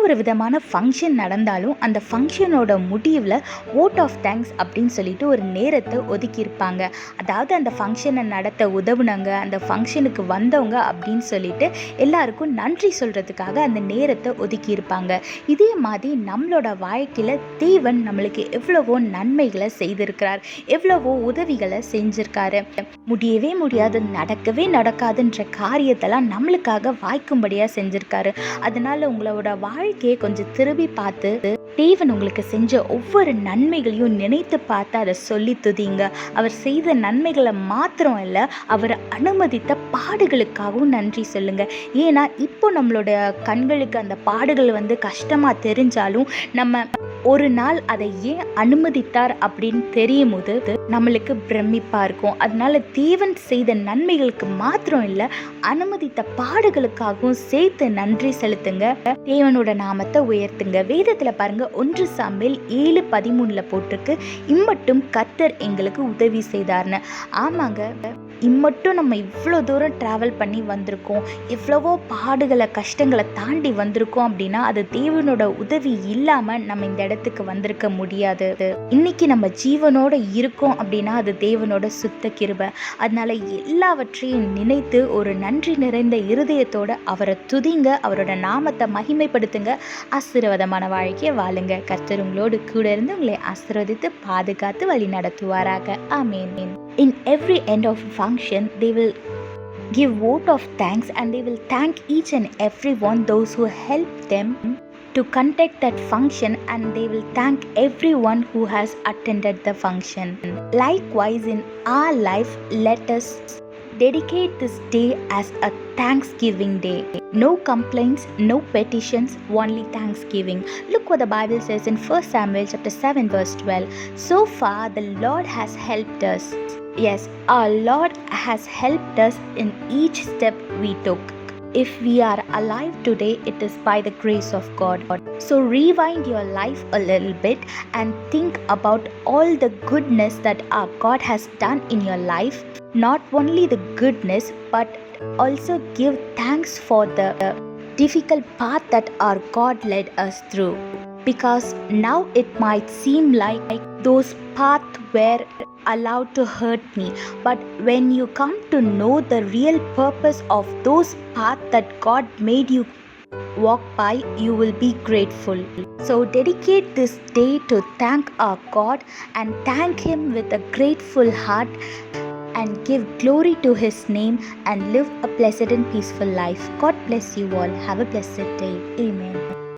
ஒரு விதமான ஃபங்க்ஷன் நடந்தாலும் அந்த ஃபங்க்ஷனோட முடிவில் வோட் ஆஃப் தேங்க்ஸ் அப்படின்னு சொல்லிட்டு ஒரு நேரத்தை ஒதுக்கியிருப்பாங்க. அதாவது அந்த ஃபங்க்ஷனை நடத்த உதவுனவங்க, அந்த ஃபங்க்ஷனுக்கு வந்தவங்க அப்படின்னு சொல்லிட்டு எல்லாருக்கும் நன்றி சொல்கிறதுக்காக அந்த நேரத்தை ஒதுக்கியிருப்பாங்க. இதே மாதிரி நம்மளோட வாழ்க்கையில் தேவன் நம்மளுக்கு எவ்வளவோ நன்மைகளை செய்திருக்கிறார், எவ்வளவோ உதவிகளை செஞ்சிருக்காரு. முடியவே முடியாது, நடக்கவே நடக்காதுன்ற காரியத்தெல்லாம் நம்மளுக்காக வாய்க்கும்படியாக செஞ்சிருக்காரு. அதனால உங்களோட வாழ்க்கையை கொஞ்சம் திரும்பி பார்த்து தேவன் உங்களுக்கு செஞ்ச ஒவ்வொரு நன்மைகளையும் நினைத்து பார்த்து அதை சொல்லி துதிங்க. அவர் செய்த நன்மைகளை மாத்திரம் இல்லை, அவர் அனுமதித்த பாடுகளுக்காகவும் நன்றி சொல்லுங்க. ஏன்னா இப்போ நம்மளோட கண்களுக்கு அந்த பாடுகள் கஷ்டமாக தெரிஞ்சாலும் நம்ம ஒரு நாள் அதை ஏன் அனுமதித்தார் அப்படின்னு தெரியும் போது நம்மளுக்கு பிரமிப்பாக இருக்கும். அதனால தேவன் செய்த நன்மைகளுக்கு மாத்திரம் இல்லை, அனுமதித்த பாடுகளுக்காகவும் சேர்த்து நன்றி செலுத்துங்க. தேவனோட நாமத்தை உயர்த்துங்க. வேதத்தில் பாருங்க, 1 சாமுவேல் 7:13 போட்டிருக்கு, இம்மட்டும் கர்த்தர் எங்களுக்கு உதவி செய்தார்னு. ஆமாங்க, இம்மட்டும் நம்ம இவ்வளோ தூரம் ட்ராவல் பண்ணி வந்திருக்கோம், எவ்வளவோ பாடுகளை கஷ்டங்களை தாண்டி வந்திருக்கோம் அப்படின்னா அது தேவனோட உதவி இல்லாமல் நம்ம இந்த இடத்துக்கு வந்திருக்க முடியாது. இன்னைக்கு நம்ம ஜீவனோட இருக்கோம் அப்படின்னா அது தேவனோட சுத்த கிருபை. அதனால எல்லாவற்றையும் நினைத்து ஒரு நன்றி நிறைந்த இருதயத்தோட அவரை துதிங்க, அவரோட நாமத்தை மகிமைப்படுத்துங்க, ஆசீர்வாதமான வாழ்க்கையை வாழுங்க. கர்த்தர் உங்களோடு கூட இருந்து உங்களை ஆசீர்வதித்து பாதுகாத்து வழி நடத்துவாராக. ஆமென். In every end of a function, they will give vote of thanks and they will thank each and everyone, those who help them to conduct that function, and they will thank everyone who has attended the function. Likewise, in our life, let us dedicate this day as a Thanksgiving day. No complaints, no petitions, only thanksgiving. Look what the Bible says in 1 Samuel chapter 7 verse 12. So far the Lord has helped us. Yes, our Lord has helped us in each step we took. If we are alive today, it is by the grace of God. So rewind your life a little bit and think about all the goodness that our God has done in your life. Not only the goodness, but also give thanks for the difficult path that our God led us through. Because now it might seem like those paths were allowed to hurt me, but when you come to know the real purpose of those paths that God made you walk by, you will be grateful. So dedicate this day to thank our God and thank Him with a grateful heart and give glory to His name and live a blessed and peaceful life. God bless you all. Have a blessed day. Amen.